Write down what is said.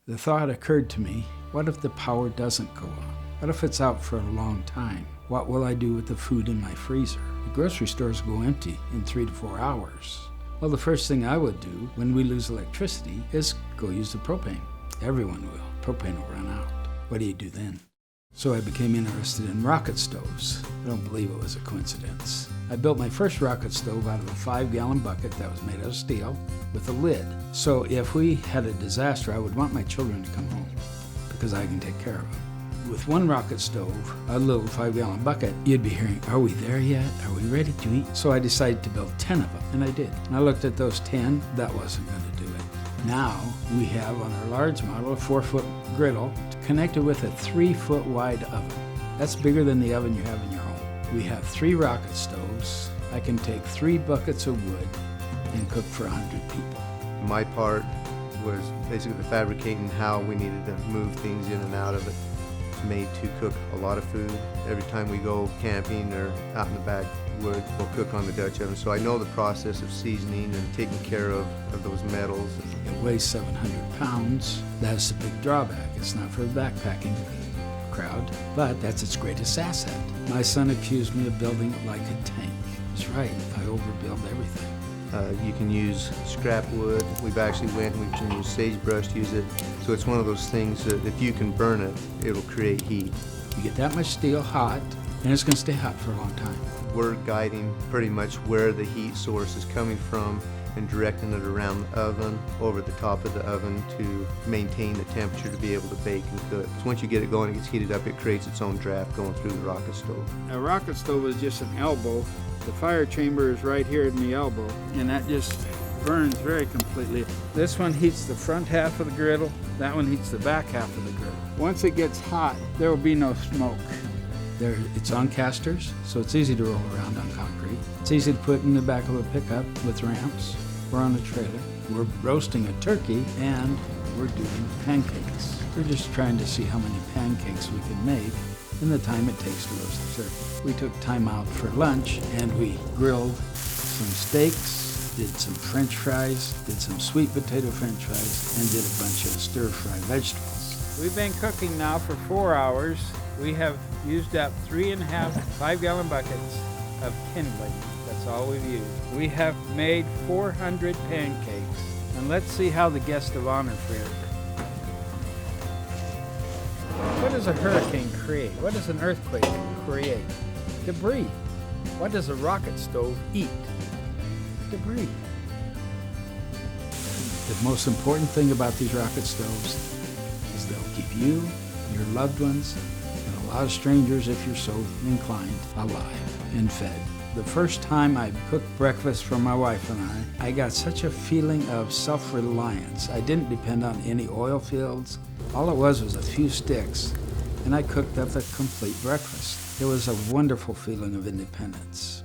The thought occurred to me, what if the power doesn't go on? What if it's out for a long time? What will I do with the food in my freezer? The grocery stores go empty in 3 to 4 hours. Well, the first thing I would do when we lose electricity is go use the propane. Everyone will. Propane will run out. What do you do then? So I became interested in rocket stoves. I don't believe it was a coincidence. I built my first rocket stove out of a 5-gallon bucket that was made out of steel with a lid. So if we had a disaster, I would want my children to come home because I can take care of them. With one rocket stove, a little 5-gallon bucket, you'd be hearing, are we there yet? Are we ready to eat? So I decided to build 10 of them, and I did. And I looked at those 10, that wasn't going to do it. Now we have on our large model a 4-foot griddle connected with a 3-foot wide oven. That's bigger than the oven you have in your home. We have 3 rocket stoves. I can take 3 buckets of wood and cook for 100 people. My part was basically fabricating how we needed to move things in and out of it. Made to cook a lot of food. Every time we go camping or out in the backwoods, we'll cook on the Dutch oven. So I know the process of seasoning and taking care of those metals. It weighs 700 pounds. That's the big drawback. It's not for the backpacking crowd, but that's its greatest asset. My son accused me of building it like a tank. He's right, I overbuild everything. You can use scrap wood. We've actually we can use sagebrush to use it. So it's one of those things that if you can burn it, it'll create heat. You get that much steel hot, and it's going to stay hot for a long time. We're guiding pretty much where the heat source is coming from and directing it around the oven, over the top of the oven to maintain the temperature to be able to bake and cook. So once you get it going, it gets heated up, it creates its own draft going through the rocket stove. A rocket stove is just an elbow. The fire chamber is right here in the elbow, and that just burns very completely. This one heats the front half of the griddle, that one heats the back half of the griddle. Once it gets hot, there will be no smoke. It's on casters, so it's easy to roll around on concrete. It's easy to put in the back of a pickup with ramps. We're on a trailer. We're roasting a turkey, and we're doing pancakes. We're just trying to see how many pancakes we can make in the time it takes to roast the turkey. We took time out for lunch, and we grilled some steaks, did some French fries, did some sweet potato French fries, and did a bunch of stir-fry vegetables. We've been cooking now for 4 hours. We have used up 3.5 5-gallon buckets of kindling. That's all we've used. We have made 400 pancakes, and let's see how the guest of honor fared. What does a hurricane create? What does an earthquake create? Debris. What does a rocket stove eat? Debris. The most important thing about these rocket stoves is they'll keep you, your loved ones, and a lot of strangers, if you're so inclined, alive and fed. The first time I cooked breakfast for my wife and I got such a feeling of self-reliance. I didn't depend on any oil fields. All it was a few sticks, and I cooked up a complete breakfast. It was a wonderful feeling of independence.